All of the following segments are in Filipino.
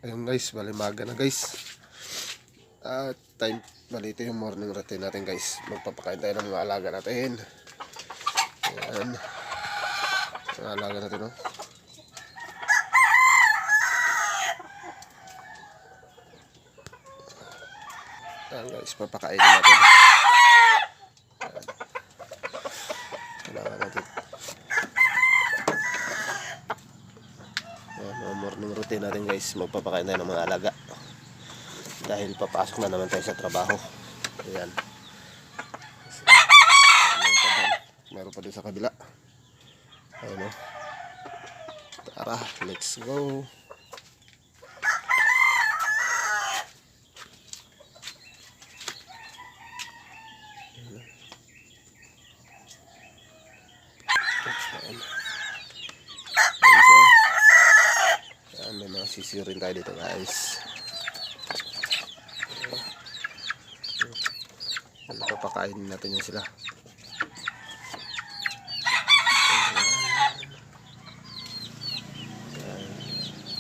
Ayun guys, bali maga na guys. Bali ito yung morning routine natin guys. Magpapakain tayo ng mga alaga natin. Ayan. Mga alaga natin, no? Ayan guys, papakainin natin. Ayan. Kailangan natin. Ayan, mga morning routine natin guys. Magpapakain tayo ng mga alaga. Dahil papasok na naman tayo sa trabaho. Ayan. Meron pa din sa kabila. Ayan o. Tara, let's go. Ayan. Ayan, may mga sisiyo rin tayo dito guys. Papakainin natin yan sila.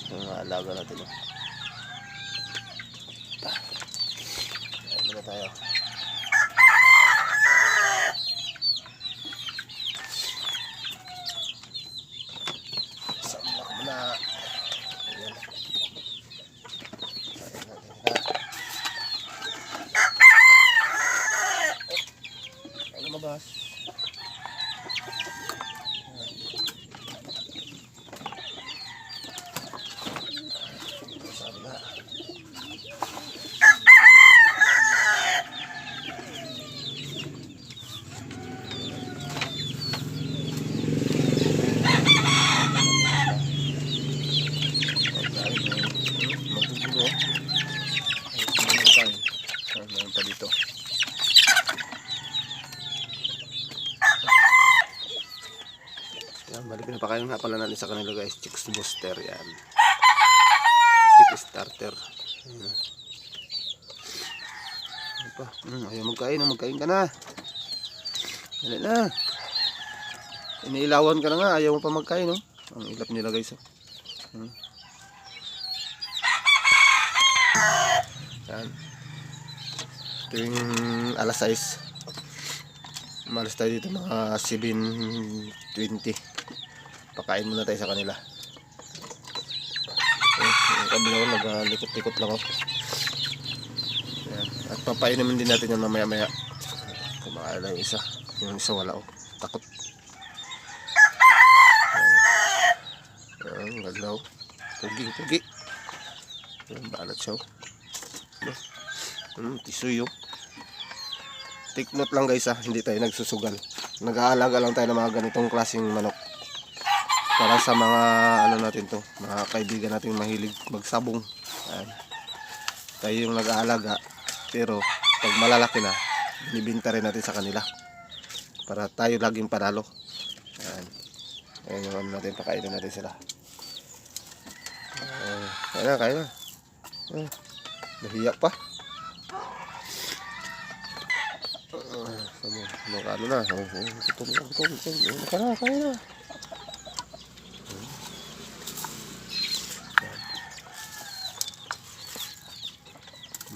Mga alaga natin. Ayan muna tayo. Samlak muna. Ayan. Ayan natin sila. Lumabas. Sabi na. Magugulo. Meron pa dito. Yan, bali pinapakain nga pala natin sa kanila guys, chicks booster yan. Chick starter. Ano pa? Ayaw magkain ka na. Dali na. Iniilawan ka na nga, ayaw mo pa magkain, no? Ang ilap nila guys, oh. Yan. Ito yung alas 6. Umalis tayo dito mga 7:20. Pakain muna tayo sa kanila. Yung kabila ko naglikot-likot lang ako. Ayan. At papain naman din natin yung mamaya-maya. Kumakain lang yung isa. Yung isa wala, oh. Takot. Ayan, gaglaw. Pugi. Ayan, balat siya, oh. Tisuyo. Take note lang guys, hindi tayo nagsusugal. Nag-aalaga lang tayo ng mga ganitong klaseng manok. Para sa mga ano natin to, mga kaibigan natin mahilig magsabong. Ayan. Tayo yung nag-aalaga, pero pag malalaki na, binibinta rin natin sa kanila. Para tayo laging panalo. Ayan. Ayan yung ano natin, pakainin natin sila. Kaya na. Nahiya pa. Ano na? Gutom. Kaya na.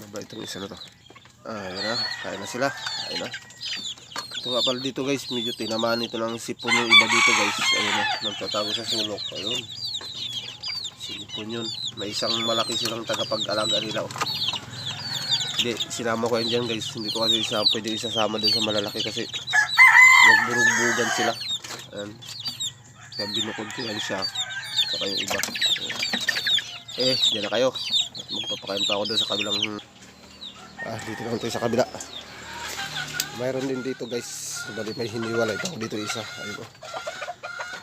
Mabait itong isa na to. Ayan na. Kaya na sila. Ayan na. Ito nga pala dito guys. Medyo tinamaan ito ng sipon yung iba dito guys. Ayan na. Nagtatago sa sulok. Ayun. Sipon yun. May isang malaki silang tagapag-alaga nila. Oh. Hindi, sinama ko yan dyan guys. Hindi ko kasi pwede isasama din sa malalaki kasi magburug-bugan sila. Ayan. Kaya binukod ko yan siya. Saka yung iba. Diyan na kayo. Magpapakain pa ako doon sa kabilang. Dito naman tayo sa kabila. Mayroon din dito guys. Bali may hiniwalay pa ako dito isa. Ayun ko.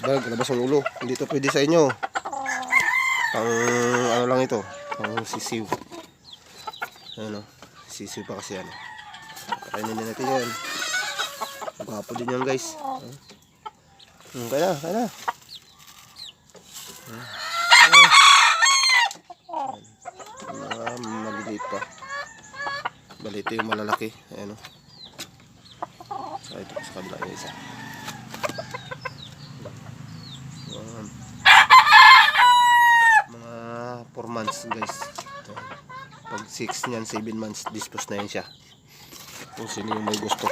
Bag, labas ang ulo. Hindi to pwede sa inyo. Pang ano lang ito. Pang sisiw. Ayan o. Sisiw pa kasi yan. Kainin natin yan. Gwapo din yan guys. Kaya na. Maliliit pa. Bali ito yung malalaki. Ayan o. Ito sa kabila yung isa. Mga 4 months guys. Ito. Pag 6 niyan, 7 months, dispose na yan siya. Kung sino yung may gusto.